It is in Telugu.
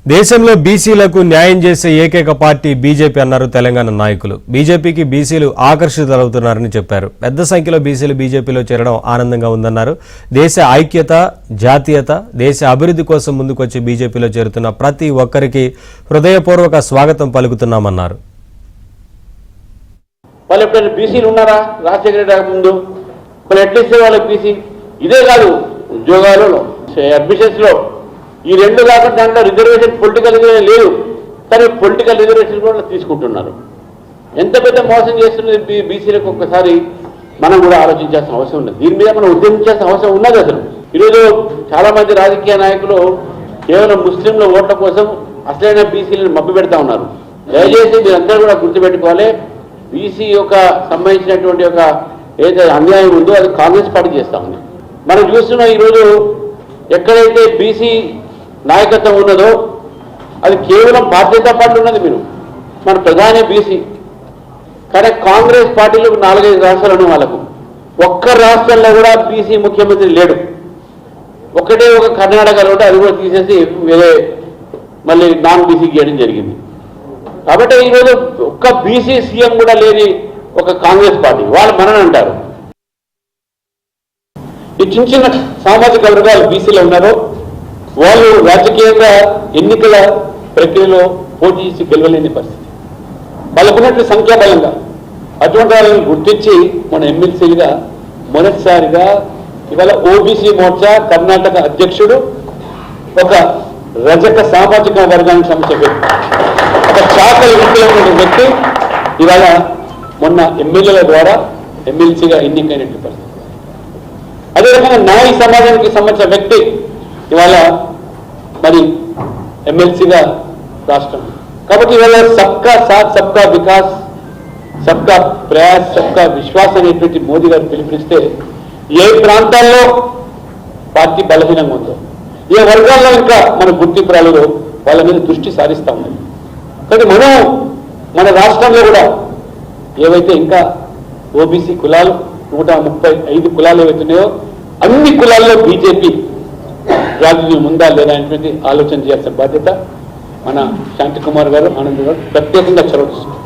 దేశంలో బీసీలకు న్యాయం చేసే ఏకైక పార్టీ బీజేపీ అన్నారు తెలంగాణ నాయకులు. బీజేపీకి బీసీలు ఆకర్షితులవుతున్నారని చెప్పారు. పెద్ద సంఖ్యలో బీసీలు బీజేపీలో చేరడం ఆనందంగా ఉందన్నారు. దేశ ఐక్యత, జాతీయత, దేశ అభివృద్ధి కోసం ముందుకొచ్చి బీజేపీలో చేరుతున్న ప్రతి ఒక్కరికి హృదయపూర్వక స్వాగతం పలుకుతున్నామన్నారు. వాళ్ళు ఎప్పుడైనా బీసీలు ఉన్నారా? రాజశేఖర రెడ్డి ముందు వాళ్ళు ఎట్లిస్తే వాళ్ళకి బీసీ ఇదే కాదు, ఉద్యోగాలలో, అడ్మిషన్స్లో ఈ రెండు కాకుండా దాంట్లో రిజర్వేషన్ పొలిటికల్ లేదు, కానీ పొలిటికల్ రిజర్వేషన్ కూడా తీసుకుంటున్నారు. ఎంత పెద్ద మోసం చేస్తున్నది బీసీలకు ఒక్కసారి మనం కూడా ఆలోచించాల్సిన అవసరం ఉంది. దీని మీద మనం ఉద్యమించాల్సిన అవసరం ఉన్నది. అసలు ఈరోజు చాలామంది రాజకీయ నాయకులు కేవలం ముస్లింల ఓట్ల కోసం అసలైన బీసీలను మభ్య పెడతా ఉన్నారు. దయచేసి మీరందరూ కూడా గుర్తుపెట్టుకోవాలి, బీసీ యొక్క సంబంధించినటువంటి ఒక ఏదైతే అన్యాయం ఉందో అది కాంగ్రెస్ పార్టీ చేస్తూ ఉంది. మనం చూస్తున్న ఈరోజు ఎక్కడైతే బీసీ నాయకత్వం ఉన్నదో అది కేవలం భారతీయ జనతా పార్టీ ఉన్నది. మీరు మన ప్రధాని బీసీ, కానీ కాంగ్రెస్ పార్టీలో 4-5 రాష్ట్రాలను వాళ్ళకు ఒక్క రాష్ట్రంలో కూడా బీసీ ముఖ్యమంత్రి లేడు. ఒకటే ఒక కర్ణాటకలో ఉంటే అది కూడా తీసేసి వేరే మళ్ళీ నాన్ బీసీకి చేయడం జరిగింది. కాబట్టి ఈరోజు ఒక్క బీసీ సీఎం కూడా లేని ఒక కాంగ్రెస్ పార్టీ వాళ్ళు మనని అంటారు. ఈ చిన్న చిన్న సామాజిక వర్గాలు బీసీలో ఉన్నారో వాళ్ళు రాజకీయంగా ఎన్నికల ప్రక్రియలో పోటీ చేసి గెలవలేని పరిస్థితి, వాళ్ళకున్నట్లు సంఖ్యాబలంగా. అటువంటి వాళ్ళని గుర్తించి మన ఎమ్మెల్సీలుగా మొదటిసారిగా ఇవాళ ఓబీసీ మోర్చా కర్ణాటక అధ్యక్షుడు ఒక రజక సామాజిక వర్గానికి సంబంధించిన వ్యక్తి, ఒక చాకలి వృత్తిలో ఉన్న వ్యక్తి ఇవాళ మొన్న ఎమ్మెల్యేల ద్వారా ఎమ్మెల్సీగా ఎన్నికైనటువంటి పరిస్థితి. అదే రకంగా నాయ సమాజానికి సంబంధించిన వ్యక్తి ఇవాళ మరి ఎమ్మెల్సీగా రాష్ట్రం. కాబట్టి ఇవాళ సబ్కా సాత్, సబ్కా వికాస్, సబ్కా ప్రయాస్, సబ్కా విశ్వాస్ అనేటువంటి మోదీ గారు పిలుపునిస్తే ఏ ప్రాంతాల్లో పార్టీ బలహీనంగా ఉందో, ఏ వర్గాల్లో ఇంకా మన గుర్తింపు రాలేదో వాళ్ళ మీద దృష్టి సారిస్తూ ఉన్నది. కాబట్టి మనం మన రాష్ట్రంలో కూడా ఏవైతే ఇంకా ఓబీసీ కులాలు 135 కులాలు ఏవైతున్నాయో అన్ని కులాల్లో బీజేపీ ప్రాతినిధ్యం ఉందా లేదా అనేటువంటి ఆలోచన చేయాల్సిన బాధ్యత మన శాంతికుమార్ గారు, ఆనంద్ గారు ప్రత్యేకంగా చొరవ తీసుకున్నారు.